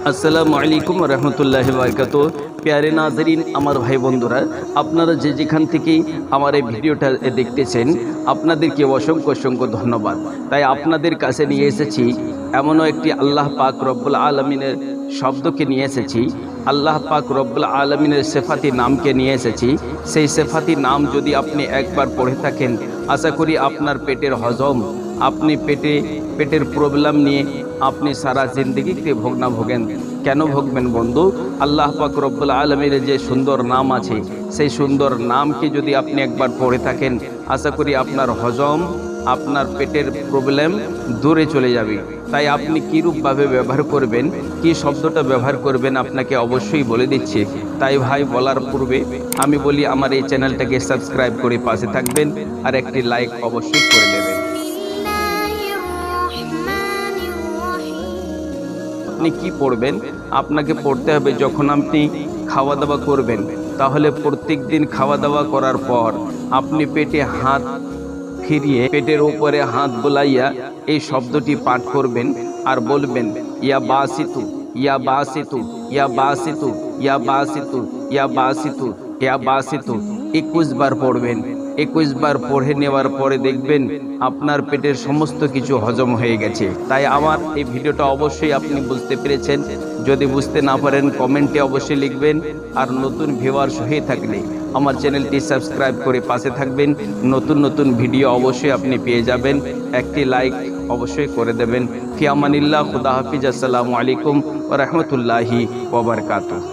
আসসালামু আলাইকুম রহমতুল্লাহি বারাকাতুহু। প্যারে নাজরিন, আমার ভাই বন্ধুরা, আপনারা যে যেখান থেকেই আমার এই ভিডিওটা দেখতেছেন, আপনাদেরকে অসংখ্য অসংখ্য ধন্যবাদ। তাই আপনাদের কাছে নিয়ে এসেছি এমনও একটি আল্লাহ পাক রব্বুল আলমিনের শব্দকে নিয়ে এসেছি, আল্লাহ পাক রব্বুল আলমিনের সেফাতি নামকে নিয়ে এসেছি। সেই সেফাতি নাম যদি আপনি একবার পড়ে থাকেন, আশা করি আপনার পেটের হজম, আপনি পেটের প্রবলেম নিয়ে আপনি সারা জিন্দগিতে ভোগ না ভোগেন। কেন ভোগবেন বন্ধু? আল্লাহ পাক রব্বুল আলামিনের যে সুন্দর নাম আছে, সেই সুন্দর নামকে যদি আপনি একবার পড়ে থাকেন, আশা করি আপনার হজম, আপনার পেটের প্রবলেম দূরে চলে যাবে। তাই আপনি কীরূপভাবে ব্যবহার করবেন, কি শব্দটা ব্যবহার করবেন, আপনাকে অবশ্যই বলে দিচ্ছি। তাই ভাই, বলার পূর্বে আমি বলি, আমার এই চ্যানেলটাকে সাবস্ক্রাইব করে পাশে থাকবেন আর একটি লাইক অবশ্যই করে দেবেন। আপনি কি পড়বেন? আপনাকে পড়তে হবে, যখন আপনি খাওয়া দাওয়া করবেন, তাহলে প্রত্যেক দিন খাওয়া দাওয়া করার পর আপনি পেটে হাত ফিরিয়ে পেটের উপরে হাত বোলাইয়া এই শব্দটি পাঠ করবেন আর বলবেন, ইয়া বাসিতু, ইয়া বাসিতু, ইয়া বাসিতু, ইয়া বাসিতু, ইয়া বাসিতু, ইয়া বাসিতু। 21 বার পড়বেন। 21 বার পড়ে নেওয়ার পরে দেখবেন আপনার পেটের সমস্ত কিছু হজম হয়ে গেছে। তাই আমার এই ভিডিওটা অবশ্যই আপনি বুঝতে পেরেছেন। যদি বুঝতে না পারেন, কমেন্টে অবশ্যই লিখবেন। আর নতুন ভিউয়ার্স হয়ে থাকলে আমার চ্যানেলটি সাবস্ক্রাইব করে পাশে থাকবেন। নতুন নতুন ভিডিও অবশ্যই আপনি পেয়ে যাবেন। একটি লাইক অবশ্যই করে দেবেন। ফি আমানিল্লাহ, খুদা হাফিজ। আসসালামু আলাইকুম ওয়া রাহমাতুল্লাহি ওয়া বারাকাতুহু।